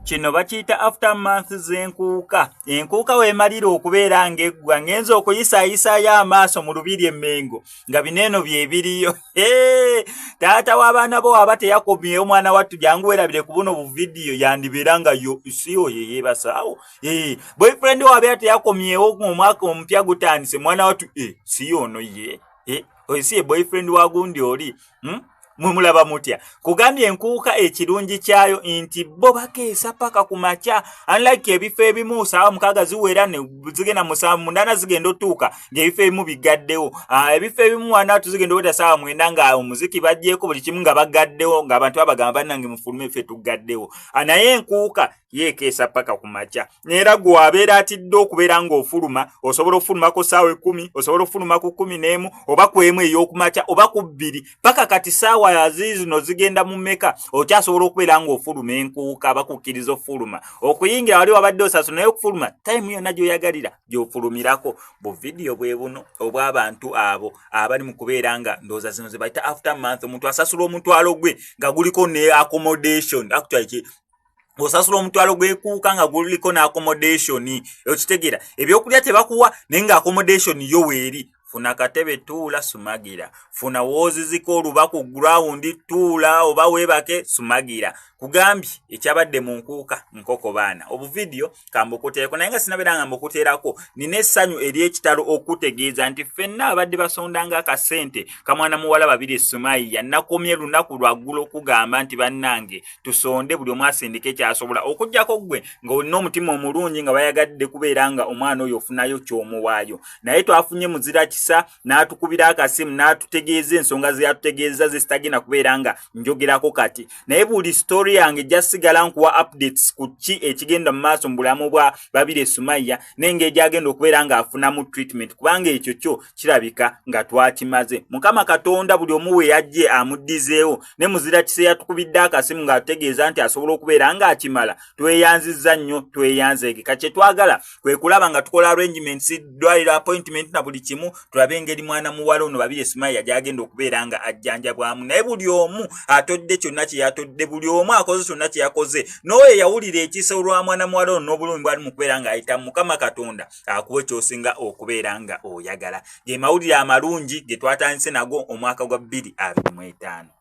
kino bakiyita aftermath z'enkuuka. Enkuuka weemalira okubeera ng'eggwa ngenza okuyisaayisaayo amaaso mu lubiri emmengo nga bineeno bye biriyo. Taata w'abaana bo aba teyakomyewo mwana wattu jangu weerabire ku buno buvidiyo yandibeera nga yo siyo ye yeebasaawo. Boyfriend wo abeera teyakomyewo omwaka omupya gutandise mwana wattu siyo ono ye. Oyo si ye boyfriend wa gundi oli. Mumulaba mutya kugambye enkuuka ekirungi kyayo nti bo bakeesa paka ku makya unlike ebifo ebimu saawa mukaaga ziwera ne zigenda musanvu munana zigenda otuuka ng'ebifo ebimu bigaddewo ebifo ebimu wana tuzigenda weta saawa mwenda nga omuziki bagyeko buli kimu nga bagaddewo ng'abantu babagamba bannange mufulume ffe tugaddewo naye enkuuka yeekeesa paka ku makya era gwe abeera atidde okubeera ng'ofuluma osobola ofulumako saawa 10 osobola ofuluma ku 11 oba ku emu ey'okumakya oba ku 2 paka kati saawa zino zigenda mu mmeka okyasobola okubeera ng'ofuluma enkuuka bakukkiriza ofuluma okuyingira wali wabadde osasula naye okufuluma time yonna gy'oyagalira gy'ofulumirako bu vidiyo bwe buno obw'abantu abo abali mu kubeera nga ndowooza zino ze bayita aftermath omuntu asasula omutwalo gwe nga guliko ne accommodation actually osasula omutwalo gw'ekuuka nga guliko ne accommodation okitegeera ebyokulya tebakuwa naye nga accommodation yo weeri funa katebe tuula sumagira funa wooziziko oluba ku ground tuula oba weebake sumagira kugambye ekyabadde mu nkuuka nkoko baana obuvidiyo kambukuteerako naye nga sinabeera nga mbukuteerako nina essanyu ery'ekitalo okutegeeza nti ffenna abadde basondanga akasente kamwana muwala babiri Sumaiya nakomye lunaku lwaggulu okugamba nti bannange tusonde buli omu asindika ekyasobola okuggyako ggwe ng'olina omutima omulungi nga bayagadde kubeera nga omwana oyo ofunayo ky'omuwaayo naye twafunye muzira kisa n'atukubira akasimu n'atutegeeza ensonga ze yatutegeeza ze zitagenda kubeera nga njogerako kati naye buli story yange jasigala nkuwa updates ku ki ekigenda mu maaso mu bulamu bwa babiri Sumaiya n'engeri gy'agenda okubeera ng'afunamu treatment kubanga ekyo kyo kirabika nga twakimaze Mukama Katonda buli omu we yajje amuddizeewo ne muzira kise yatukubidde akasimu ng'atutegeeza nti asobola okubeera ng'akimala tweyanzizza nnyo tweyanzeege kye twagala kwe kulaba nga tukola arrangements dwaliro appointment na buli kimu tulabe engeri mwana muwala ono babiri Sumaiya gy'agenda okubeera nga ajjanjabwamu naye buli omu atodde kyonna kye yatodde buli omu akoze kyonna kye yakoze n'oyo yawulira ekisa olwa mwana muwala ono n'obulumi bwali mu kubeera ng'ayita Mukama Katonda akuwe ky'osinga okubeera nga oyagala ge mawulire amalungi ge twatandise nago omwaka gwa 2025